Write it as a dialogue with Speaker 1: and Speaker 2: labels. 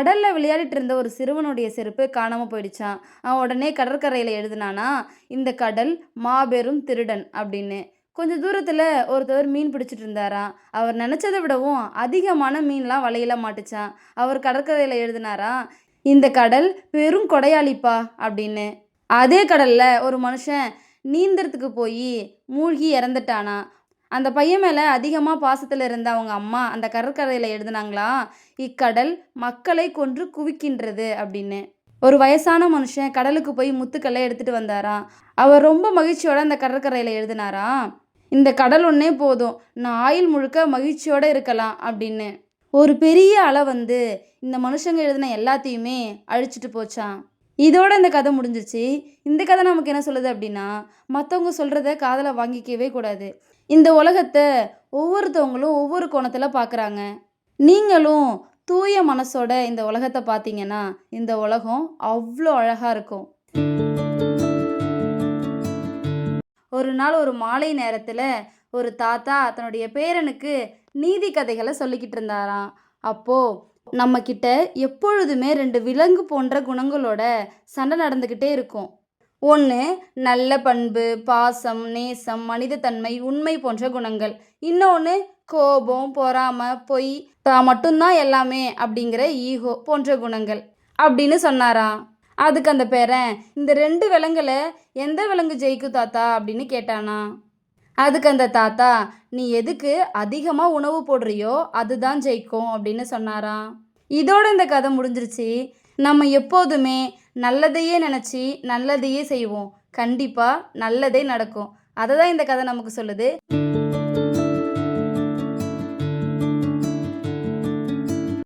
Speaker 1: கடல்ல விளையாடிட்டு இருந்த ஒரு சிறுவனுடைய செருப்பு காணாம போயிடுச்சாம். அவன் உடனே கடற்கரையில எழுதுனானா, இந்த கடல் மாபெரும் திருடன் அப்படின்னு. கொஞ்ச தூரத்துல ஒருத்தவர் மீன் பிடிச்சிட்டு இருந்தாராம். அவர் நினைச்சதை விடவும் அதிகமான மீன்லாம் வலையில மாட்டுச்சாம். அவர் கடற்கரையில எழுதினாராம், இந்த கடல் பெரும் கொடையாளிப்பா அப்படின்னு. அதே கடல்ல ஒரு மனுஷன் நீந்தறதுக்கு போய் மூழ்கி இறந்துட்டானா. அந்த பையன் மேல அதிகமா பாசத்துல இருந்த அவங்க அம்மா அந்த கடற்கரையில எழுதுனாங்களாம், இக்கடல் மக்களை கொன்று குவிக்கின்றது அப்படின்னு. ஒரு வயசான மனுஷன் கடலுக்கு போய் முத்துக்கல்லை எடுத்துட்டு வந்தாராம். அவர் ரொம்ப மகிழ்ச்சியோட அந்த கடற்கரையில எழுதினாராம், இந்த கடல் ஒன்னே போதும், நான் ஆயுள் முழுக்க மகிழ்ச்சியோட இருக்கலாம் அப்படின்னு. ஒரு பெரிய அலை வந்து இந்த மனுஷங்க எழுதின எல்லாத்தையுமே அழிச்சிட்டு போச்சாம். இதோட இந்த கதை முடிஞ்சிச்சு. இந்த கதை நமக்கு என்ன சொல்லுது அப்படின்னா, மற்றவங்க சொல்கிறத காதில் வாங்கிக்கவே கூடாது. இந்த உலகத்தை ஒவ்வொருத்தவங்களும் ஒவ்வொரு கோணத்தில் பார்க்குறாங்க. நீங்களும் தூய மனசோட இந்த உலகத்தை பார்த்தீங்கன்னா இந்த உலகம் அவ்வளோ அழகாக இருக்கும். ஒரு நாள் ஒரு மாலை நேரத்தில் ஒரு தாத்தா தன்னுடைய பேரனுக்கு நீதி கதைகளை சொல்லிக்கிட்டு இருந்தாராம். அப்போது நம்ம கிட்ட எப்பொழுதுமே ரெண்டு விலங்கு போன்ற குணங்களோட சண்டை நடந்துக்கிட்டே இருக்கும். ஒன்று நல்ல பண்பு, பாசம், நேசம், மனிதத்தன்மை, உண்மை போன்ற குணங்கள். இன்னொன்று கோபம், பொறாமை, பொய், தான் மட்டும்தான் எல்லாமே அப்படிங்கிற ஈகோ போன்ற குணங்கள் அப்படின்னு சொன்னாராம். அதுக்கு அந்த பேரன், இந்த ரெண்டு விலங்குல எந்த விலங்கு ஜெயிக்கும் தாத்தா அப்படின்னு கேட்டானா. அதுக்கு அந்த தாத்தா, நீ எதுக்கு அதிகமாக உணவு போடுறியோ அதுதான் ஜெயிக்கும் அப்படின்னு சொன்னாராம். இதோட இந்த கதை முடிஞ்சிருச்சு. நம்ம எப்போதுமே நல்லதையே நினச்சி நல்லதையே செய்வோம். கண்டிப்பாக நல்லதே நடக்கும். அதை தான் இந்த கதை நமக்கு சொல்லுது.